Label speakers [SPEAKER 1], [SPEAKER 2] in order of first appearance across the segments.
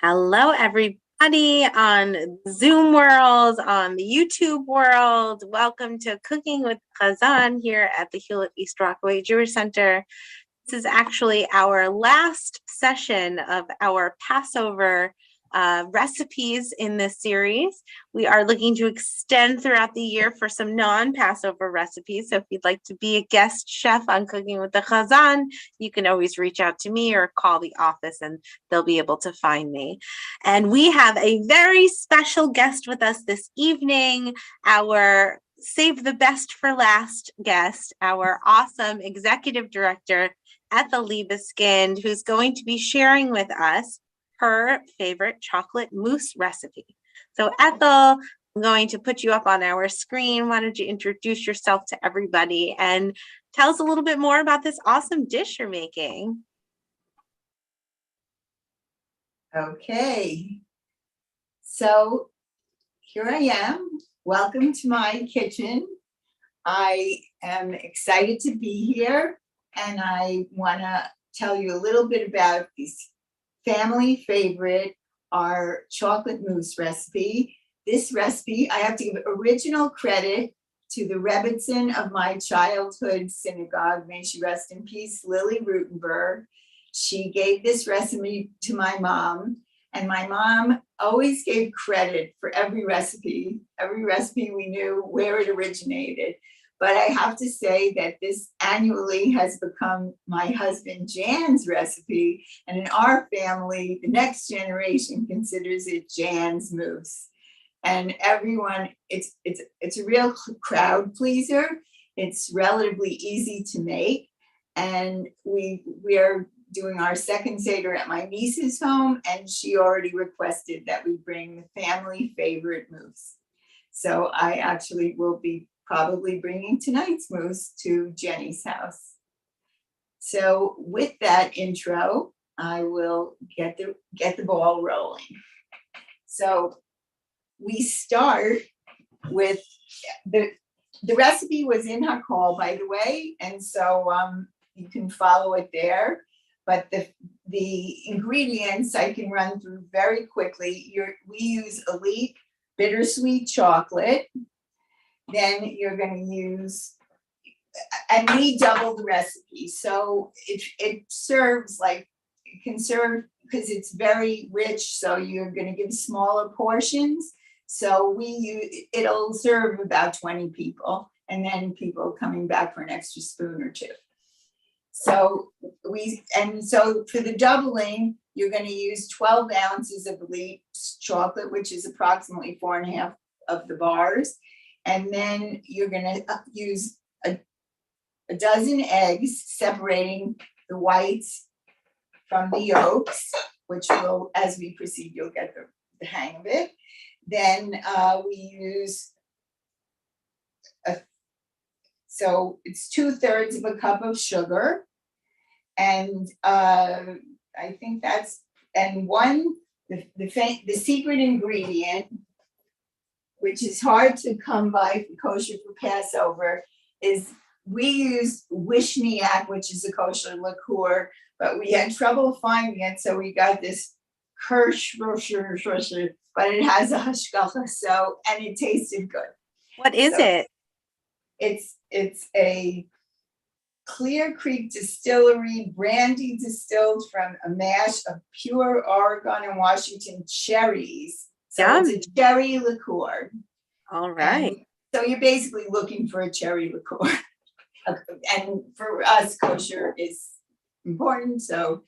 [SPEAKER 1] Hello, everybody on Zoom world, on the YouTube world. Welcome to Cooking with Hazzan here at the Hewlett-East Rockaway Jewish Center. This is actually our last session of our Passover recipes in this series. We are looking to extend throughout the year for some non-Passover recipes. So if you'd like to be a guest chef on Cooking with the Hazzan, you can always reach out to me or call the office and they'll be able to find me. And we have a very special guest with us this evening, our save the best for last guest, our awesome executive director, Ethel Liebeskind, who's going to be sharing with us her favorite chocolate mousse recipe. So Ethel, I'm going to put you up on our screen. Why don't you introduce yourself to everybody and tell us a little bit more about this awesome dish you're making.
[SPEAKER 2] Okay, so here I am. Welcome to my kitchen. I am excited to be here, and I want to tell you a little bit about this family favorite, our chocolate mousse recipe. This recipe, I have to give original credit to the Rebbitzin of my childhood synagogue, may she rest in peace, Lily Rutenberg. She gave this recipe to my mom, and my mom always gave credit for every recipe. Every recipe we knew where it originated. But I have to say that this annually has become my husband Jan's recipe. And in our family, the next generation considers it Jan's mousse. And everyone, it's a real crowd pleaser. It's relatively easy to make. And we are doing our second Seder at my niece's home, and she already requested that we bring the family favorite mousse. So I actually will be probably bringing tonight's mousse to Jenny's house. So with that intro, I will get the ball rolling. So we start with the recipe was in Hakol, by the way, and so you can follow it there. But the ingredients I can run through very quickly. We use Elite bittersweet chocolate. Then you're going to use, and we double the recipe. So it serves like, it can serve because it's very rich. So you're going to give smaller portions. So it'll serve about 20 people, and then people coming back for an extra spoon or two. So for the doubling, you're going to use 12 ounces of Elite chocolate, which is approximately 4.5 of the bars. And then you're going to use a dozen eggs, separating the whites from the yolks, which will, as we proceed, you'll get the hang of it. Then we use so it's 2/3 of a cup of sugar, and I think that's, and the secret ingredient, which is hard to come by for kosher for Passover, is we use Wishniak, which is a kosher liqueur, but we had trouble finding it, so we got this Kirsch, but it has a hashgacha, and it tasted good.
[SPEAKER 1] What is it?
[SPEAKER 2] It's a Clear Creek Distillery brandy distilled from a mash of pure Oregon and Washington cherries. So it's a cherry liqueur.
[SPEAKER 1] All right.
[SPEAKER 2] And so you're basically looking for a cherry liqueur. And for us, kosher is important. So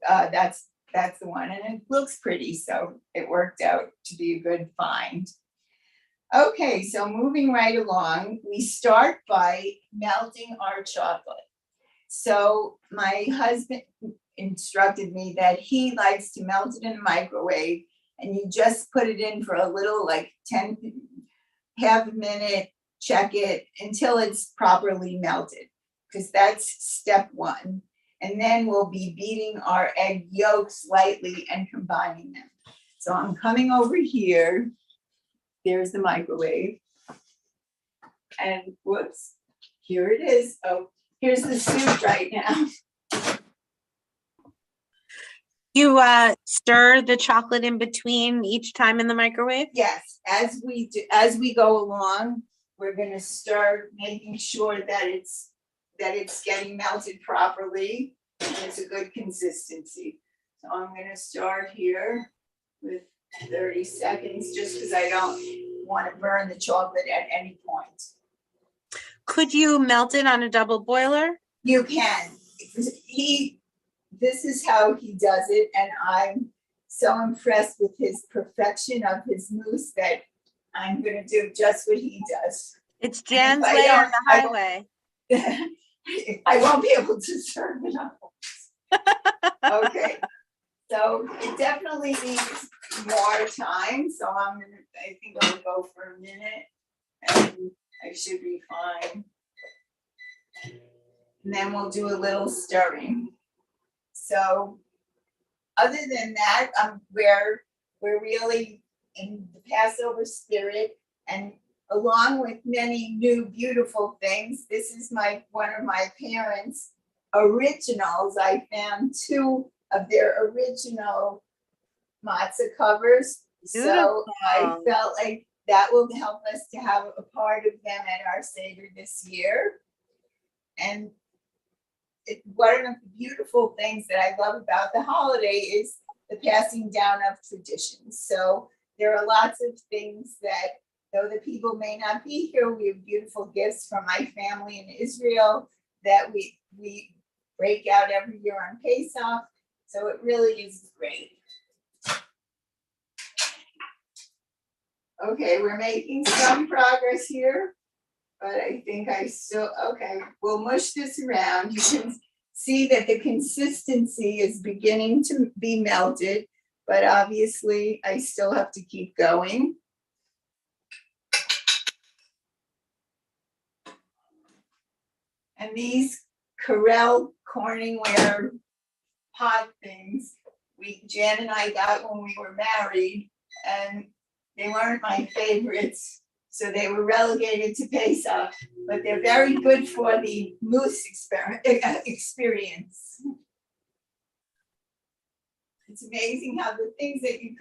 [SPEAKER 2] that's the one. And it looks pretty. So it worked out to be a good find. Okay, so moving right along, we start by melting our chocolate. So my husband instructed me that he likes to melt it in the microwave, and you just put it in for a little, like half a minute, check it until it's properly melted, because that's step one. And then we'll be beating our egg yolks lightly and combining them. So I'm coming over here. There's the microwave. And whoops, here it is. Oh, here's the soup right now.
[SPEAKER 1] You stir the chocolate in between each time in the microwave?
[SPEAKER 2] Yes, as we go along, we're gonna start making sure that it's getting melted properly and it's a good consistency. So I'm gonna start here with 30 seconds, just because I don't want to burn the chocolate at any point.
[SPEAKER 1] Could you melt it on a double boiler?
[SPEAKER 2] You can. This is how he does it, and I'm so impressed with his perfection of his mousse that I'm gonna do just what he does.
[SPEAKER 1] It's Jan's way or the highway.
[SPEAKER 2] I won't be able to serve it up. Okay, so it definitely needs more time, so I think I'll go for a minute, and I should be fine. And then we'll do a little stirring. So other than that, we're really in the Passover spirit, and along with many new beautiful things, this is one of my parents' originals. I found 2 of their original matzah covers.
[SPEAKER 1] Beautiful.
[SPEAKER 2] So I felt like that will help us to have a part of them at our Seder this year. And one of the beautiful things that I love about the holiday is the passing down of traditions. So there are lots of things that, though the people may not be here, we have beautiful gifts from my family in Israel that we break out every year on Pesach. So it really is great. Okay, we're making some progress here, but I think okay, we'll mush this around. You can see that the consistency is beginning to be melted, but obviously I still have to keep going. And these Corel Corningware pot things, Jan and I got when we were married, and they weren't my favorites, so they were relegated to Pesach, but they're very good for the mousse experience. It's amazing how the things that you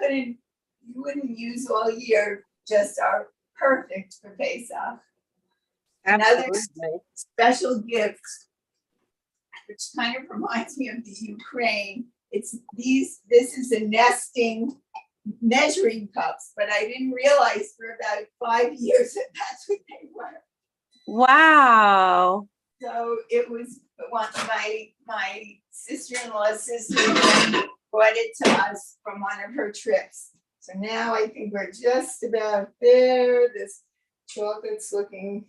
[SPEAKER 2] wouldn't use all year just are perfect for Pesach. Another special gift, which kind of reminds me of the Ukraine. This is a nesting measuring cups, but I didn't realize for about 5 years that that's what they were.
[SPEAKER 1] Wow.
[SPEAKER 2] So it was my sister-in-law's sister brought it to us from one of her trips. So now I think we're just about there. This chocolate's looking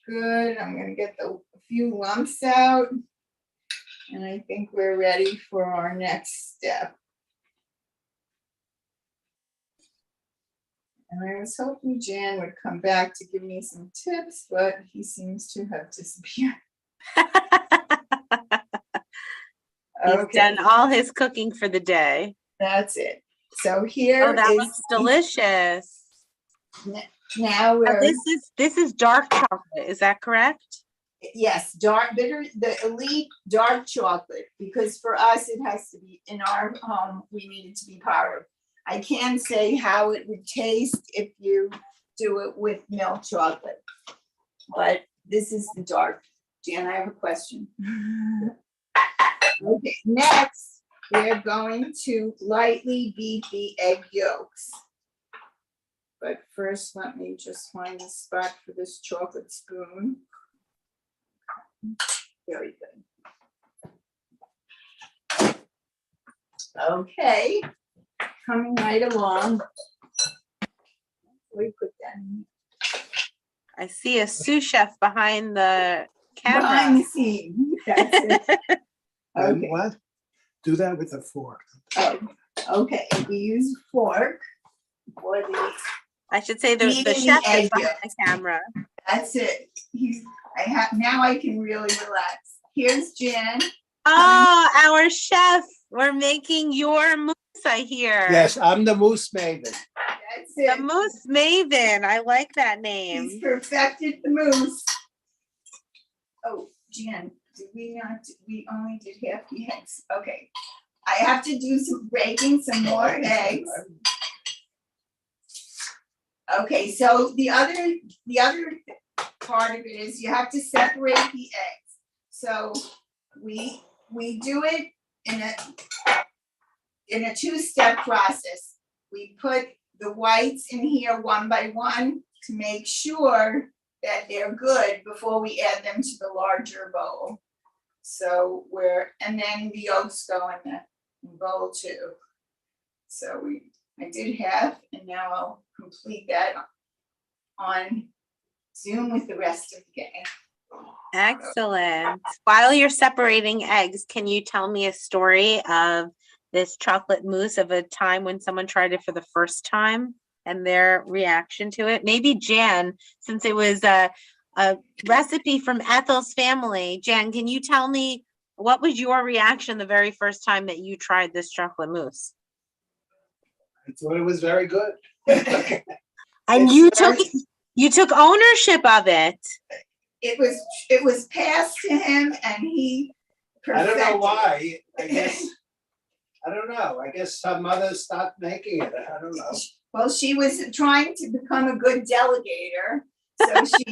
[SPEAKER 2] good. I'm gonna get a few lumps out, and I think we're ready for our next step. And I was hoping Jan would come back to give me some tips, but he seems to have disappeared.
[SPEAKER 1] He's done all his cooking for the day.
[SPEAKER 2] That's it. So here
[SPEAKER 1] that looks delicious.
[SPEAKER 2] Now
[SPEAKER 1] this is dark chocolate, is that correct?
[SPEAKER 2] Yes, the elite dark chocolate, because for us it has to be in our home, we need it to be powdered. I can't say how it would taste if you do it with milk chocolate, but this is the dark. Jan, I have a question. Okay, next we're going to lightly beat the egg yolks. But first, let me just find a spot for this chocolate spoon. Very good. Okay. Coming right along. We put that in.
[SPEAKER 1] I see a sous chef behind the camera.
[SPEAKER 2] Behind the scene. That's it.
[SPEAKER 3] Okay. What? Do that with a fork.
[SPEAKER 2] Oh, okay. We use a fork for the.
[SPEAKER 1] I should say the chef is behind the camera.
[SPEAKER 2] That's it. Now I can really relax. Here's Jan.
[SPEAKER 1] Oh, our chef. We're making your mousse, I hear.
[SPEAKER 3] Yes, I'm the mousse maven.
[SPEAKER 2] That's it.
[SPEAKER 1] The mousse maven. I like that name.
[SPEAKER 2] He's perfected the mousse. Oh, Jan, did we not? We only did half the eggs. Okay. I have to do some breaking some more eggs. Okay, so the other part of it is you have to separate the eggs. So we do it in a two-step process. We put the whites in here one by one to make sure that they're good before we add them to the larger bowl. So and then the yolks go in the bowl too. So I did half, and now I'll complete that on Zoom with the rest of the day.
[SPEAKER 1] Excellent. While you're separating eggs, can you tell me a story of this chocolate mousse of a time when someone tried it for the first time and their reaction to it? Maybe Jan, since it was a recipe from Ethel's family. Jan, can you tell me what was your reaction the very first time that you tried this chocolate mousse?
[SPEAKER 3] I thought it was very good.
[SPEAKER 1] And you took ownership of it.
[SPEAKER 2] It was passed to him, and he perfected.
[SPEAKER 3] I don't know why. I don't know. I guess some mothers stopped making it. I don't know.
[SPEAKER 2] Well, she was trying to become a good delegator, so she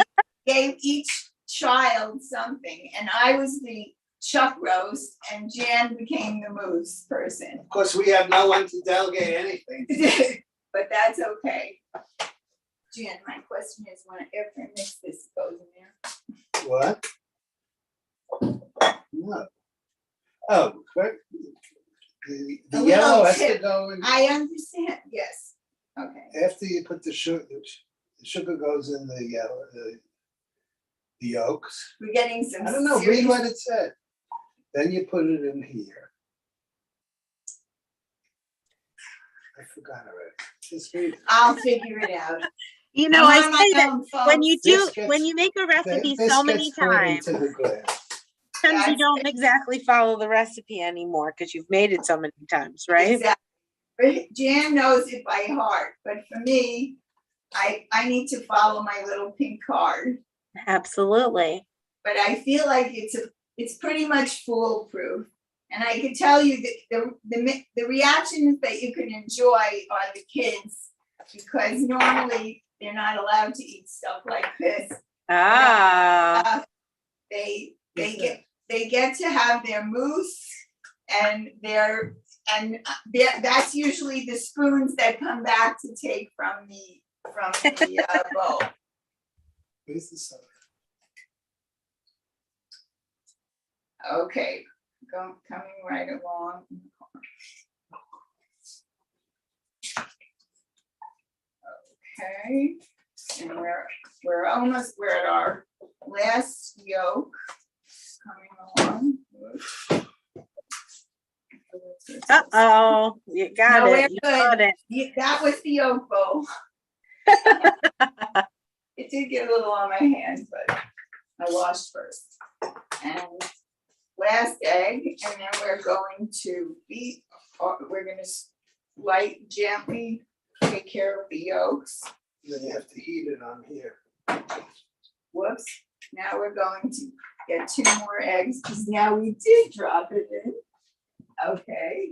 [SPEAKER 2] gave each child something, and I was the chuck roast, and Jan became the mousse person.
[SPEAKER 3] Of course, we have no one to delegate anything.
[SPEAKER 2] But that's okay. Jan, my question is, when after I mix this, goes in there.
[SPEAKER 3] What? No. Oh, correct. The yellow has to go in.
[SPEAKER 2] I understand. Yes. Okay.
[SPEAKER 3] After you put the sugar goes in the yellow, the yolks.
[SPEAKER 2] We're getting some.
[SPEAKER 3] I don't know. Read what it said. Then you put it in here. I forgot already. Just read it.
[SPEAKER 2] I'll figure it out.
[SPEAKER 1] You know, I say that when you
[SPEAKER 3] Biscuits.
[SPEAKER 1] make a recipe so many
[SPEAKER 3] Biscuits poured
[SPEAKER 1] times,
[SPEAKER 3] into the glass.
[SPEAKER 1] sometimes you don't exactly follow the recipe anymore because you've made it so many times, right?
[SPEAKER 2] Exactly. Jan knows it by heart, but for me, I need to follow my little pink card.
[SPEAKER 1] Absolutely.
[SPEAKER 2] But I feel like it's pretty much foolproof. And I can tell you that the reactions that you can enjoy are the kids, because normally they're not allowed to eat stuff like this. They get to have their mousse, and that's usually the spoons that come back to take from the bowl.
[SPEAKER 3] Where's the soda?
[SPEAKER 2] Okay, coming right along. Okay, and we're at our last yolk. Coming along.
[SPEAKER 1] Uh-oh, you got
[SPEAKER 2] No,
[SPEAKER 1] it.
[SPEAKER 2] we're
[SPEAKER 1] You
[SPEAKER 2] good.
[SPEAKER 1] got it.
[SPEAKER 2] That was the yolk bowl. It did get a little on my hands, but I washed first. And last egg, and then we're going to beat, or we're going to gently take care of the yolks.
[SPEAKER 3] Then you have to heat it on here.
[SPEAKER 2] Whoops. Now we're going to get 2 more eggs, because now we did drop it in. Okay.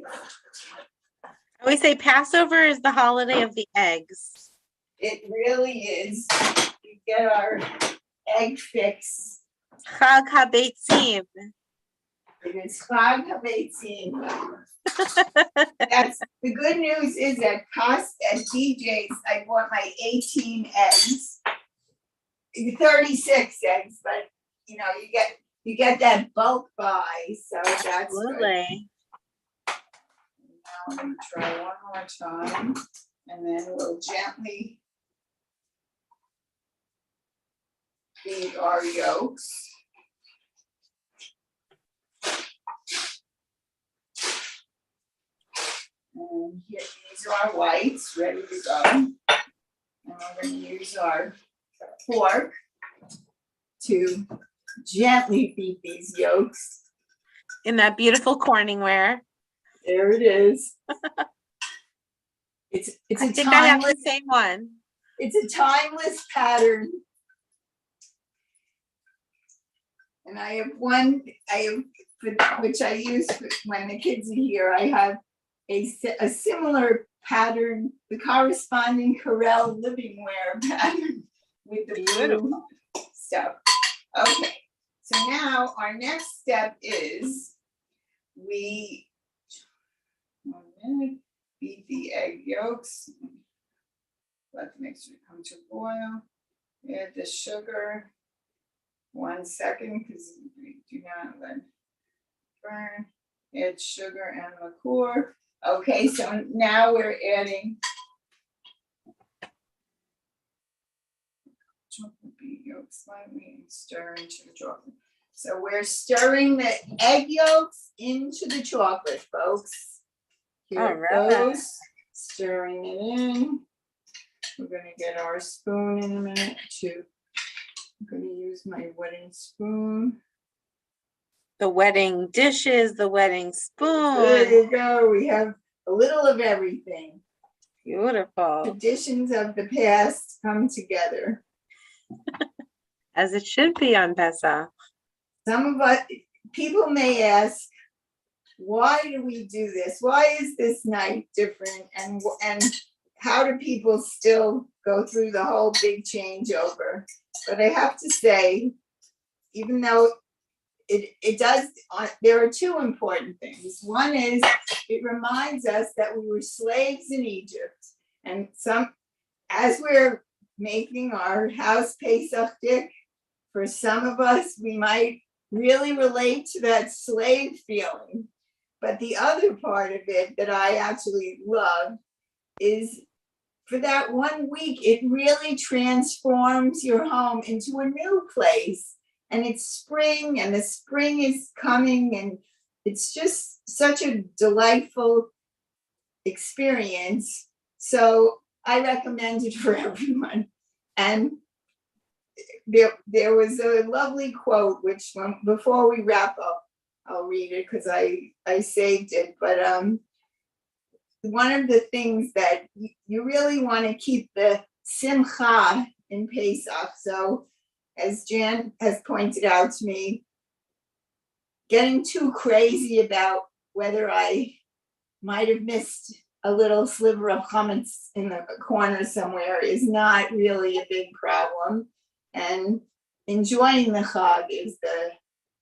[SPEAKER 1] I always say Passover is the holiday of the eggs.
[SPEAKER 2] It really is. We get our egg fix.
[SPEAKER 1] Chag HaBeitzim.
[SPEAKER 2] It is Chag HaBeitzim. That's the good news is at DJ's, I bought my 18 eggs, 36 eggs, but you know, you get that bulk buy, so that's
[SPEAKER 1] Absolutely.
[SPEAKER 2] good. Now I'm gonna try one more time, and then we'll gently beat our yolks. And here, these are our whites ready to go. And we're going to use our fork to gently beat these yolks.
[SPEAKER 1] In that beautiful Corningware.
[SPEAKER 2] There it is. It's
[SPEAKER 1] I
[SPEAKER 2] a
[SPEAKER 1] think I have the
[SPEAKER 2] timeless,
[SPEAKER 1] same one.
[SPEAKER 2] it's a timeless pattern. And I have which I use when the kids are here. I have a similar pattern, the corresponding Corel living wear pattern with the blue stuff. Okay, so now our next step is we beat the egg yolks. Let the mixture come to boil. Add the sugar. 1 second, because we do not let it burn. Add sugar and liqueur. Okay, so now we're adding chocolate beet yolks slightly and stir into the chocolate. So we're stirring the egg yolks into the chocolate, folks. Here it goes. Stirring it in. We're gonna get our spoon in a minute too. I'm going to use my wedding spoon.
[SPEAKER 1] The wedding dishes, the wedding spoon.
[SPEAKER 2] There you go. We have a little of everything.
[SPEAKER 1] Beautiful.
[SPEAKER 2] Traditions of the past come together.
[SPEAKER 1] As it should be on Pesach.
[SPEAKER 2] Some of us, people may ask, why do we do this? Why is this night different? And how do people still go through the whole big changeover? But I have to say, even though it does, there are two important things. One is it reminds us that we were slaves in Egypt. And as we're making our house Pesach dick, for some of us, we might really relate to that slave feeling. But the other part of it that I actually love is for that 1 week, it really transforms your home into a new place. And it's spring, and the spring is coming, and it's just such a delightful experience. So I recommend it for everyone. And there was a lovely quote, which before we wrap up, I'll read it because I saved it. But one of the things that you really want to keep the simcha in Pesach. So as Jan has pointed out to me, getting too crazy about whether I might have missed a little sliver of chametz in the corner somewhere is not really a big problem. And enjoying the chag is the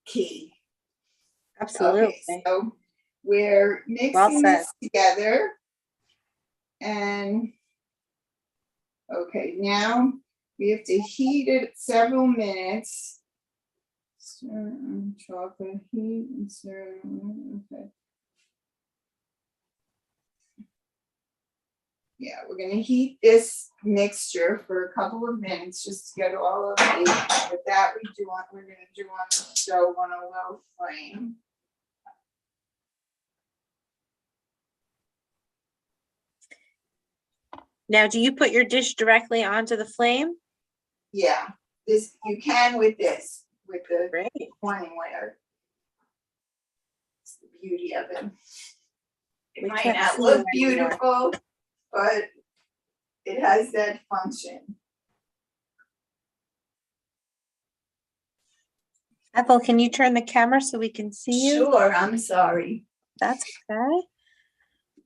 [SPEAKER 2] key.
[SPEAKER 1] Absolutely.
[SPEAKER 2] Okay, so we're mixing this together. And okay, now we have to heat it several minutes. Stir chocolate, heat and stir. Okay. Yeah, we're gonna heat this mixture for a couple of minutes just to get all of the. With that, we're gonna do on the stove on a low flame.
[SPEAKER 1] Now, do you put your dish directly onto the flame?
[SPEAKER 2] Yeah, this you can with the
[SPEAKER 1] Great.
[SPEAKER 2] warning wire. It's the beauty of it. It
[SPEAKER 1] We
[SPEAKER 2] might
[SPEAKER 1] can't
[SPEAKER 2] not
[SPEAKER 1] see
[SPEAKER 2] look
[SPEAKER 1] it anymore.
[SPEAKER 2] beautiful, but it has that function.
[SPEAKER 1] Ethel, can you turn the camera so we can see you?
[SPEAKER 2] Sure, I'm sorry.
[SPEAKER 1] That's okay.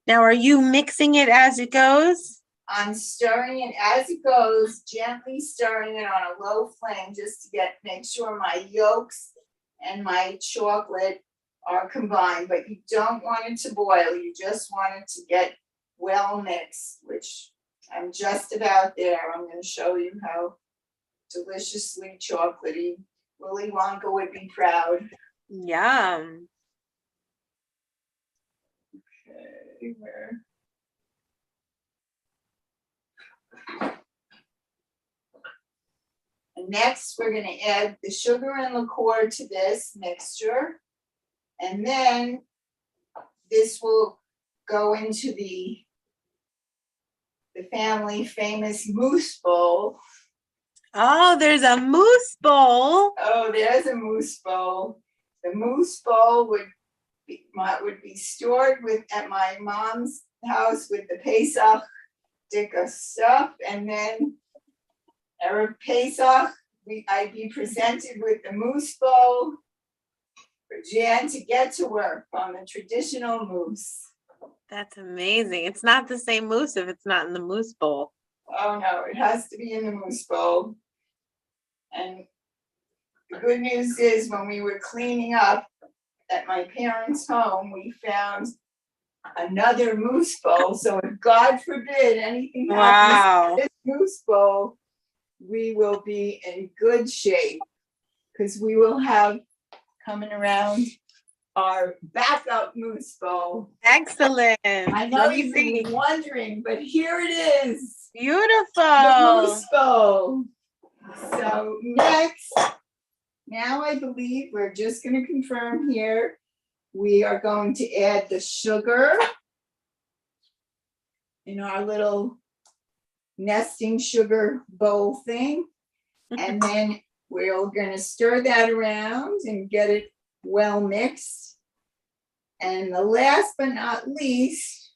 [SPEAKER 1] Now, are you mixing it as it goes?
[SPEAKER 2] I'm stirring it as it goes, gently stirring it on a low flame just to make sure my yolks and my chocolate are combined, but you don't want it to boil. You just want it to get well mixed, which I'm just about there. I'm going to show you how deliciously chocolatey. Willy Wonka would be proud.
[SPEAKER 1] Yum.
[SPEAKER 2] Okay, where? And next, we're going to add the sugar and liqueur to this mixture. And then this will go into the family famous mousse bowl.
[SPEAKER 1] Oh, there's a mousse bowl.
[SPEAKER 2] Oh, there's a mousse bowl. The mousse bowl would be stored at my mom's house with the Pesach dika stuff, and then Erev Pesach, I'd be presented with the mousse bowl, for Jan to get to work on the traditional mousse.
[SPEAKER 1] That's amazing. It's not the same mousse if it's not in the mousse bowl.
[SPEAKER 2] Oh no, it has to be in the mousse bowl. And the good news is when we were cleaning up at my parents' home, we found another mousse bowl. So if God forbid anything happens
[SPEAKER 1] Wow.
[SPEAKER 2] to this mousse bowl, we will be in good shape because we will have coming around our backup mousse bowl.
[SPEAKER 1] Excellent.
[SPEAKER 2] I know
[SPEAKER 1] Let me
[SPEAKER 2] you've
[SPEAKER 1] see.
[SPEAKER 2] been wondering, but here it is. The
[SPEAKER 1] Beautiful.
[SPEAKER 2] mousse bowl. So next, now I believe we're just going to confirm here. We are going to add the sugar in our little nesting sugar bowl thing. And then we're going to stir that around and get it well mixed. And the last but not least,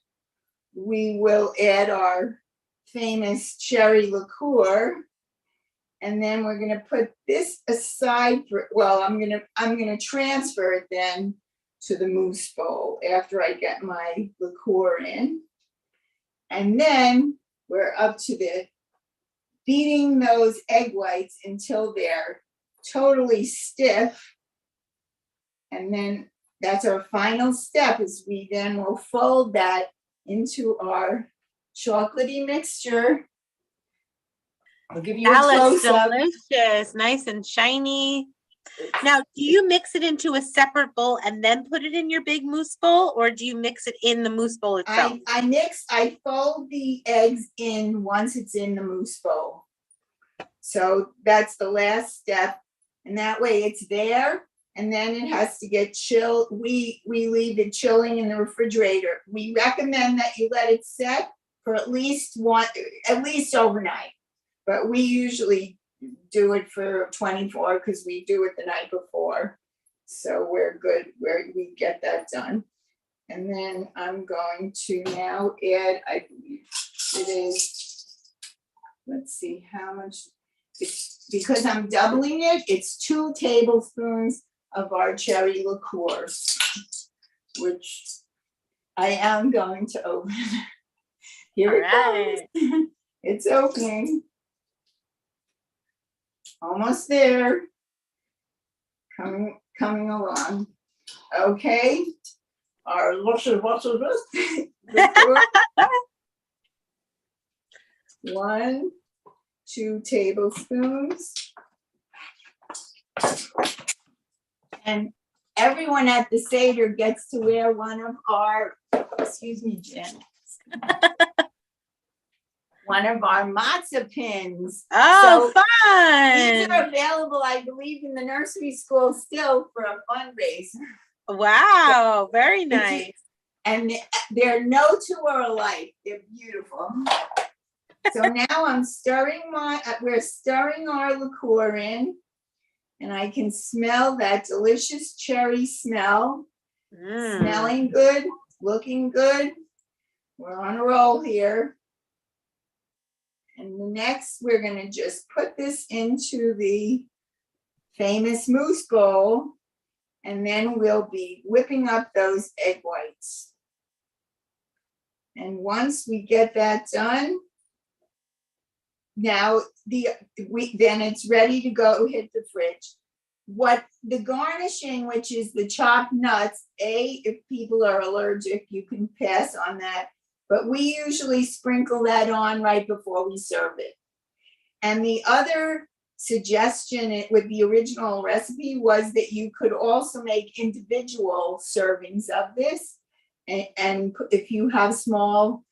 [SPEAKER 2] we will add our famous cherry liqueur. And then we're going to put this aside for, well, I'm going to transfer it then to the mousse bowl after I get my liqueur in. And then we're up to the beating those egg whites until they're totally stiff. And then that's our final step, is we then will fold that into our chocolatey mixture. I'll give you a
[SPEAKER 1] That looks
[SPEAKER 2] close-up.
[SPEAKER 1] delicious, nice and shiny. Now, do you mix it into a separate bowl and then put it in your big mousse bowl, or do you mix it in the mousse bowl itself?
[SPEAKER 2] I fold the eggs in once it's in the mousse bowl. So that's the last step. And that way it's there, and then it has to get chilled. We leave it chilling in the refrigerator. We recommend that you let it set for at least overnight. But we usually do it for 24 because we do it the night before. So we're good where we get that done. And then I'm going to now add, I believe it is, let's see how much, it's, because I'm doubling it, it's 2 tablespoons of our cherry liqueur, which I am going to open. Here it goes. It's opening. Almost there. Coming along. Okay. Our liqueur. 1, 2 tablespoons. And everyone at the Seder gets to wear one of our, excuse me, Jen. One of our matzah pins.
[SPEAKER 1] Oh,
[SPEAKER 2] So
[SPEAKER 1] fun.
[SPEAKER 2] these are available, I believe, in the nursery school still for a fundraiser.
[SPEAKER 1] Wow, very nice.
[SPEAKER 2] And they're no two are alike. They're beautiful. So now I'm stirring we're stirring our liqueur in, and I can smell that delicious cherry smell. Smelling good, looking good. We're on a roll here. And next, we're going to just put this into the famous mousse bowl, and then we'll be whipping up those egg whites. And once we get that done, now then it's ready to go hit the fridge. What the garnishing, which is the chopped nuts, if people are allergic, you can pass on that. But we usually sprinkle that on right before we serve it. And the other suggestion with the original recipe was that you could also make individual servings of this. And if you have small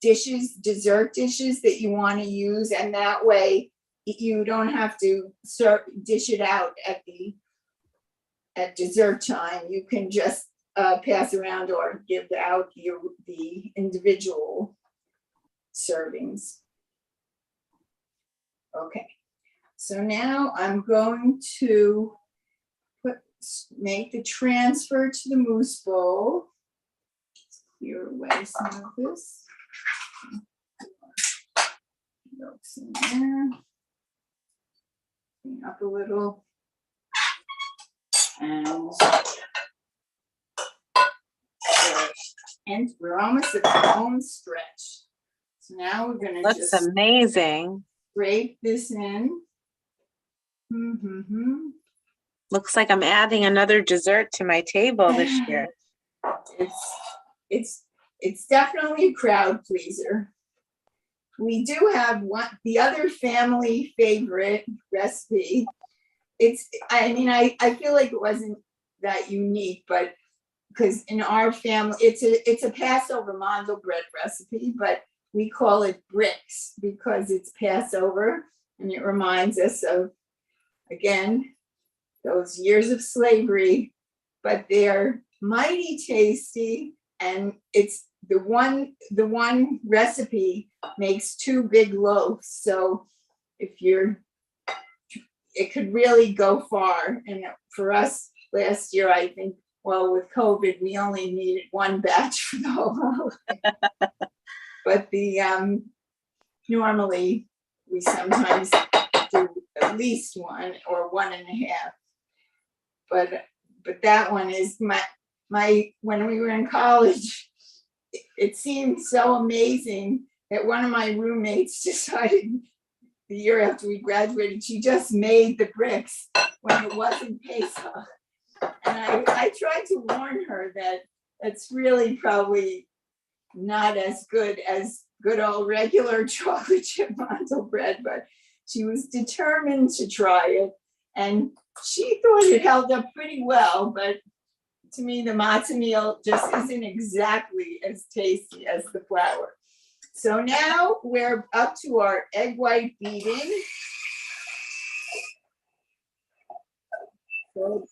[SPEAKER 2] dishes, dessert dishes that you want to use, and that way you don't have to dish it out at dessert time. You can just pass around or give out the individual servings. Okay, so now I'm going to make the transfer to the mousse bowl. Let's clear away some of this. Yolks in there. Clean up a little. And we're almost at the home stretch. So now we're gonna
[SPEAKER 1] Looks
[SPEAKER 2] just
[SPEAKER 1] amazing.
[SPEAKER 2] scrape this in.
[SPEAKER 1] Looks like I'm adding another dessert to my table this year.
[SPEAKER 2] It's definitely a crowd pleaser. We do have the other family favorite recipe. I feel like it wasn't that unique, but because in our family, it's a Passover mandel bread recipe, but we call it bricks because it's Passover and it reminds us of, again, those years of slavery, but they're mighty tasty, and it's the one recipe makes 2 big loaves. So it could really go far. And for us last year, I think, well, with COVID, we only needed 1 batch for the whole holiday. But normally we sometimes do at least 1 or 1.5. But that one is my when we were in college, it seemed so amazing that one of my roommates decided the year after we graduated, she just made the bricks when it wasn't Pesach. And I tried to warn her that it's really probably not as good as good old regular chocolate chip mandel bread, but she was determined to try it. And she thought it held up pretty well, but to me, the matzah meal just isn't exactly as tasty as the flour. So now we're up to our egg white beating. So,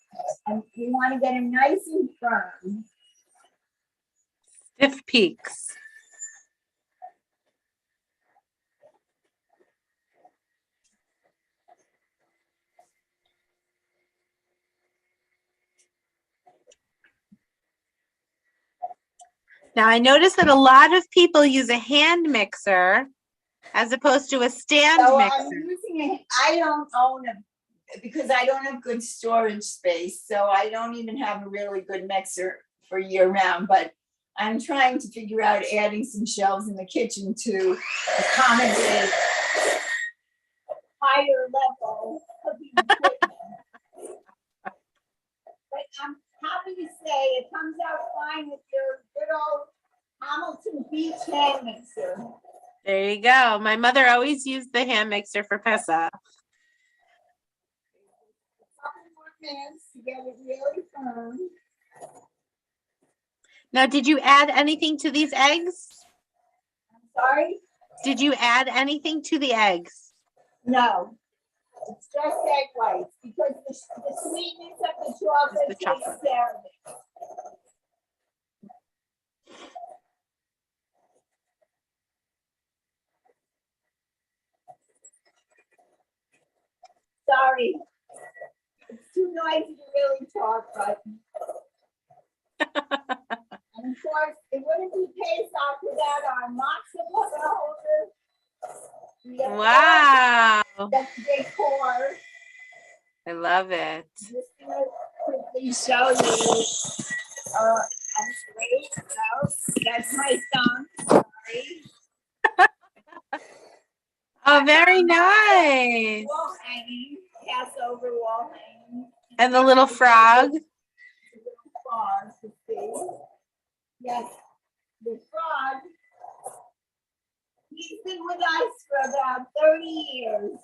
[SPEAKER 2] and we want to get them nice and firm.
[SPEAKER 1] Stiff peaks. Now I noticed that a lot of people use a hand mixer as opposed to a stand mixer.
[SPEAKER 2] I'm using I don't own because I don't have good storage space, so I don't even have a really good mixer for year round, but I'm trying to figure out adding some shelves in the kitchen to accommodate higher level cooking equipment. But I'm happy to say it comes out fine with your good old Hamilton Beach hand mixer.
[SPEAKER 1] There you go. My mother always used the hand mixer for Pesach.
[SPEAKER 2] A couple more minutes to get it really firm.
[SPEAKER 1] Now, did you add anything to these eggs?
[SPEAKER 2] I'm sorry?
[SPEAKER 1] Did you add anything to the eggs?
[SPEAKER 2] No. It's just egg whites because the sweetness of the chocolate takes care of it. Sorry. It's too noisy to really talk, but and of course it wouldn't be Pesach without our matzah holder.
[SPEAKER 1] Wow.
[SPEAKER 2] That's decor.
[SPEAKER 1] I love it.
[SPEAKER 2] I'm just gonna quickly show you. I'm great. So that's my son. Sorry.
[SPEAKER 1] Oh, very nice.
[SPEAKER 2] Wall hanging, Passover wall hanging.
[SPEAKER 1] And the little frog.
[SPEAKER 2] The little frog to see. Yes, the frog. He's been with us for about 30 years.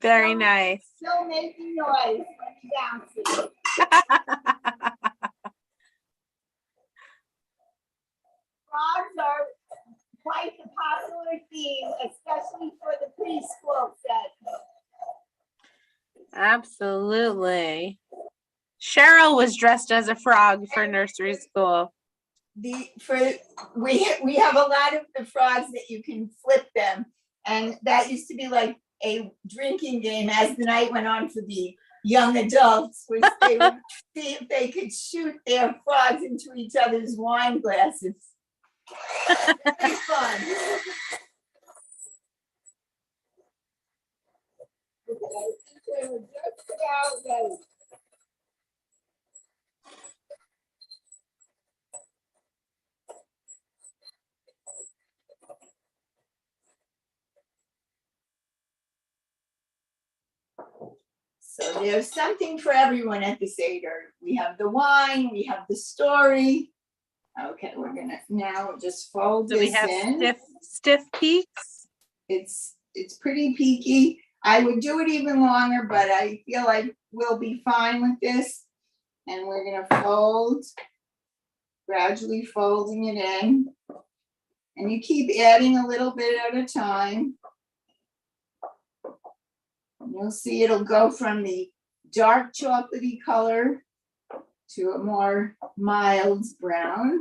[SPEAKER 1] Very nice.
[SPEAKER 2] Still making noise when he bounces. Frogs are quite the popular theme, especially for the preschool set.
[SPEAKER 1] Absolutely. Cheryl was dressed as a frog for nursery school.
[SPEAKER 2] We have a lot of the frogs that you can flip them, and that used to be like a drinking game as the night went on for the young adults, which they would see if they could shoot their frogs into each other's wine glasses. Very fun. Okay, we're just about ready. there's something for everyone at the Seder. We have the wine, we have the story. Okay, we're gonna now just fold
[SPEAKER 1] So we
[SPEAKER 2] this
[SPEAKER 1] have
[SPEAKER 2] in.
[SPEAKER 1] stiff peaks.
[SPEAKER 2] It's pretty peaky. I would do it even longer, but I feel like we'll be fine with this. And we're gonna fold, gradually folding it in. And you keep adding a little bit at a time. And you'll see it'll go from the dark chocolatey color to a more mild brown.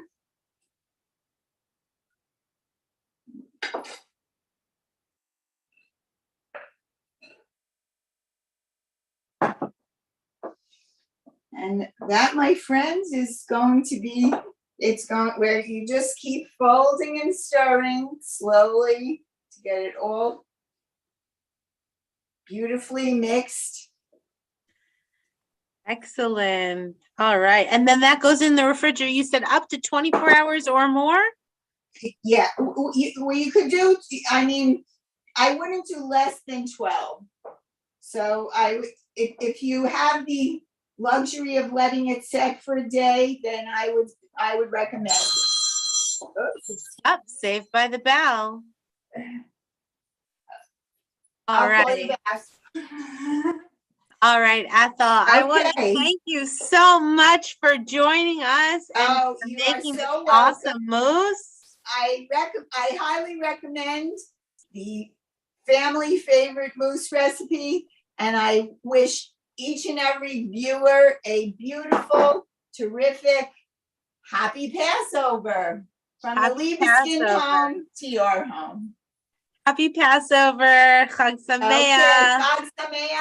[SPEAKER 2] And that, my friends, is going to be, it's going where you just keep folding and stirring slowly to get it all beautifully mixed.
[SPEAKER 1] Excellent. All right. And then that goes in the refrigerator. You said up to 24 hours or more?
[SPEAKER 2] Yeah, you could do, I mean, I wouldn't do less than 12. So if you have the luxury of letting it set for a day, then I would recommend it. Oops.
[SPEAKER 1] Up, saved by the bell. All
[SPEAKER 2] I'll call you
[SPEAKER 1] right.
[SPEAKER 2] back.
[SPEAKER 1] All right, Ethel, I want to
[SPEAKER 2] Okay.
[SPEAKER 1] thank you so much for joining us and
[SPEAKER 2] Oh,
[SPEAKER 1] for
[SPEAKER 2] you are
[SPEAKER 1] making this
[SPEAKER 2] so welcome.
[SPEAKER 1] awesome mousse.
[SPEAKER 2] I highly recommend the family favorite mousse recipe, and I wish each and every viewer a beautiful, terrific, happy Passover from
[SPEAKER 1] Happy
[SPEAKER 2] the Liebeskind
[SPEAKER 1] Passover.
[SPEAKER 2] home to your home.
[SPEAKER 1] Happy Passover. Chag
[SPEAKER 2] Okay,
[SPEAKER 1] Sameach.
[SPEAKER 2] Chag Sameach.